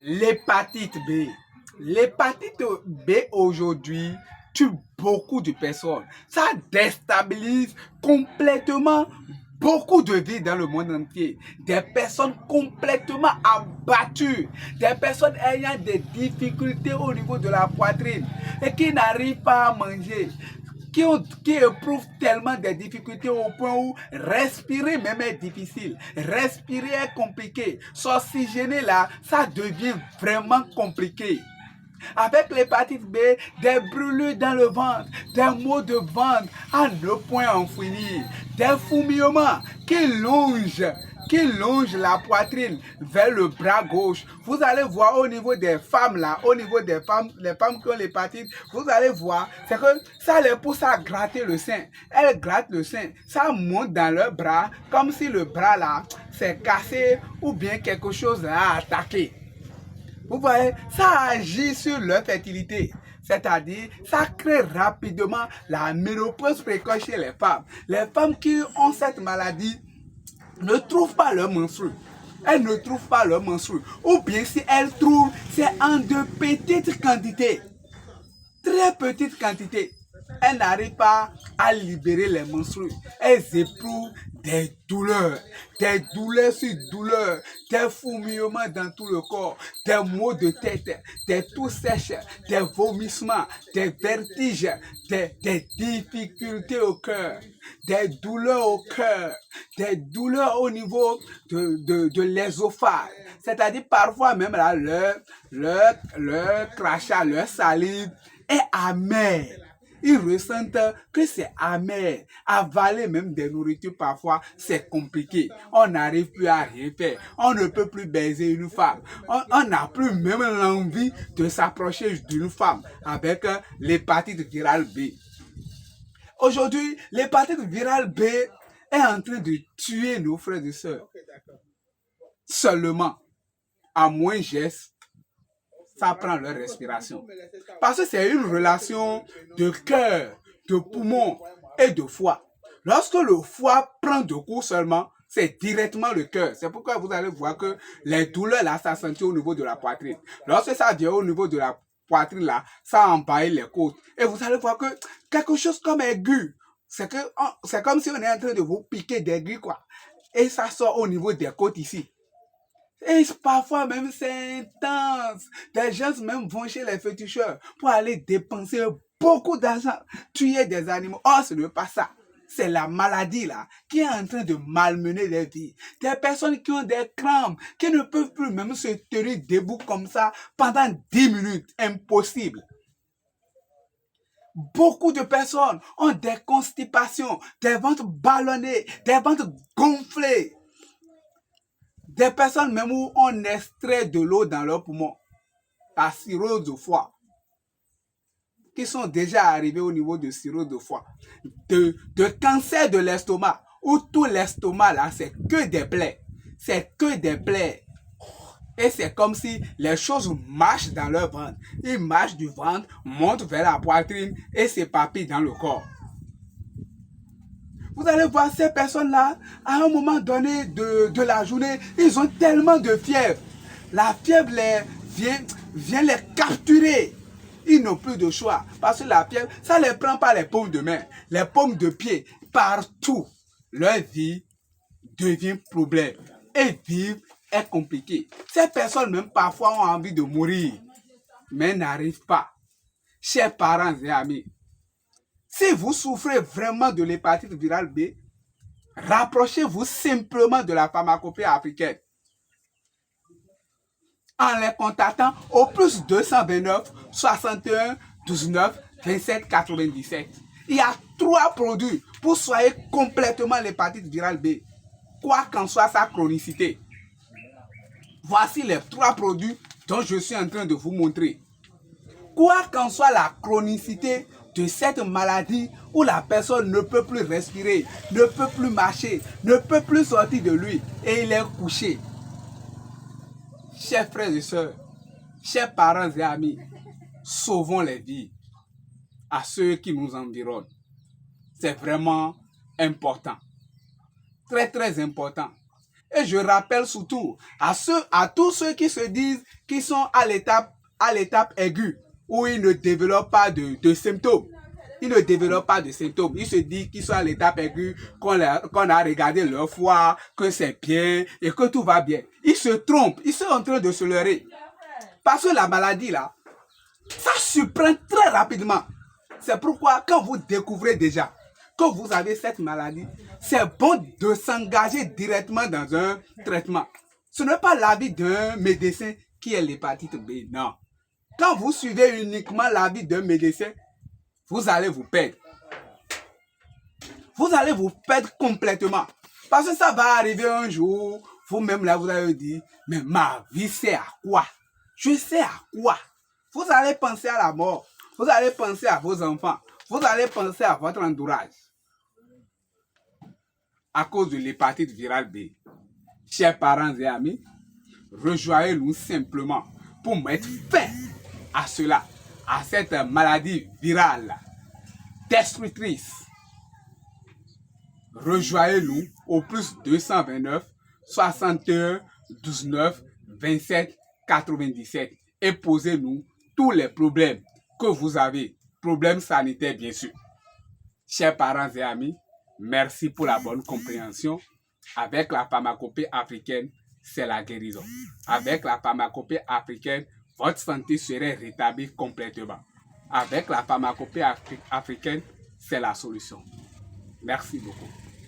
L'hépatite B. L'hépatite B aujourd'hui tue beaucoup de personnes. Ça déstabilise complètement beaucoup de vies dans le monde entier. Des personnes complètement abattues. Des personnes ayant des difficultés au niveau de la poitrine et qui n'arrivent pas à manger. Qui éprouvent tellement des difficultés au point où respirer même est difficile, respirer est compliqué, s'oxygéner là, ça devient vraiment compliqué. Avec l'hépatite B, des brûlures dans le ventre, des maux de ventre à ne point en finir, des fourmillements qui longent la poitrine vers le bras gauche. Vous allez voir au niveau des femmes là, au niveau des femmes, les femmes qui ont l'hépatite, vous allez voir, c'est que ça les pousse à gratter le sein. Elles grattent le sein, ça monte dans leur bras comme si le bras là s'est cassé ou bien quelque chose a attaqué. Vous voyez, ça agit sur leur fertilité. C'est-à-dire, ça crée rapidement la ménopause précoce chez les femmes. Les femmes qui ont cette maladie ne trouvent pas leur menstru. Elles ne trouvent pas leur menstru. Ou bien si elles trouvent, c'est en de petites quantités. Très petites quantités. Elles n'arrivent pas à libérer les menstrues. Elles éprouvent des douleurs sur douleurs, des fourmillements dans tout le corps, des maux de tête, des toux sèches, des vomissements, des vertiges, des difficultés au cœur, des douleurs au cœur, des douleurs au niveau de l'ésophage. C'est-à-dire parfois même là, leur crachat, leur salive est amer. Ils ressentent que c'est amer. Avaler même des nourritures parfois, c'est compliqué. On n'arrive plus à rien faire. On ne peut plus baiser une femme. On n'a plus même l'envie de s'approcher d'une femme avec l'hépatite virale B. Aujourd'hui, l'hépatite virale B est en train de tuer nos frères et sœurs. Seulement, à moins geste, ça prend leur respiration. Parce que c'est une relation de cœur, de poumon et de foie. Lorsque le foie prend de coups seulement, c'est directement le cœur. C'est pourquoi vous allez voir que les douleurs là, ça sentit au niveau de la poitrine. Lorsque ça vient au niveau de la poitrine là, ça envahit les côtes. Et vous allez voir que quelque chose comme aigu, c'est comme si on est en train de vous piquer d'aigu quoi. Et ça sort au niveau des côtes ici. Et parfois même c'est intense. Des gens même vont chez les féticheurs pour aller dépenser beaucoup d'argent, tuer des animaux. Oh, ce n'est pas ça. C'est la maladie là qui est en train de malmener les vies. Des personnes qui ont des crampes, qui ne peuvent plus même se tenir debout comme ça pendant 10 minutes. Impossible. Beaucoup de personnes ont des constipations, des ventres ballonnés, des ventres gonflés. Des personnes même où on extrait de l'eau dans leurs poumons, la cirrhose de foie, qui sont déjà arrivés au niveau de cirrhose de foie, de cancer de l'estomac, où tout l'estomac là, c'est que des plaies. C'est que des plaies. Et c'est comme si les choses marchent dans leur ventre. Ils marchent du ventre, montent vers la poitrine et s'éparpillent dans le corps. Vous allez voir ces personnes-là, à un moment donné de la journée, ils ont tellement de fièvre. La fièvre vient les capturer. Ils n'ont plus de choix. Parce que la fièvre, ça ne les prend pas les paumes de main, les paumes de pied, partout. Leur vie devient problème. Et vivre est compliqué. Ces personnes, même parfois, ont envie de mourir, mais n'arrivent pas. Chers parents et amis, si vous souffrez vraiment de l'hépatite virale B, rapprochez-vous simplement de la pharmacopée africaine en les contactant au plus 229 61 19 27 97. Il y a 3 produits pour soigner complètement l'hépatite virale B, quoi qu'en soit sa chronicité. Voici les 3 produits dont je suis en train de vous montrer. Quoi qu'en soit la chronicité de cette maladie où la personne ne peut plus respirer, ne peut plus marcher, ne peut plus sortir de lui et il est couché. Chers frères et sœurs, chers parents et amis, sauvons les vies à ceux qui nous environnent. C'est vraiment important. Très, très important. Et je rappelle surtout à tous ceux qui se disent qu'ils sont à l'étape aiguë, où ils ne développent pas de symptômes. Ils ne développent pas de symptômes. Ils se disent qu'ils sont à l'étape aiguë, qu'on a regardé leur foie, que c'est bien et que tout va bien. Ils se trompent. Ils sont en train de se leurrer. Parce que la maladie, là, ça surprend très rapidement. C'est pourquoi, quand vous découvrez déjà que vous avez cette maladie, c'est bon de s'engager directement dans un traitement. Ce n'est pas l'avis d'un médecin qui est l'hépatite B, non. Quand vous suivez uniquement l'avis d'un médecin, vous allez vous perdre. Vous allez vous perdre complètement. Parce que ça va arriver un jour, vous-même là, vous allez dire, mais ma vie c'est à quoi? Je sais à quoi? Vous allez penser à la mort. Vous allez penser à vos enfants. Vous allez penser à votre entourage. À cause de l'hépatite virale B. Chers parents et amis, rejoignez-nous simplement pour mettre fin à cela, à cette maladie virale destructrice. Rejoignez-nous au plus 229 61 19 27 97 et posez-nous tous les problèmes que vous avez, problèmes sanitaires bien sûr. Chers parents et amis, merci pour la bonne compréhension. Avec la pharmacopée africaine, c'est la guérison. Avec la pharmacopée africaine, votre santé serait rétablie complètement. Avec la pharmacopée africaine, c'est la solution. Merci beaucoup.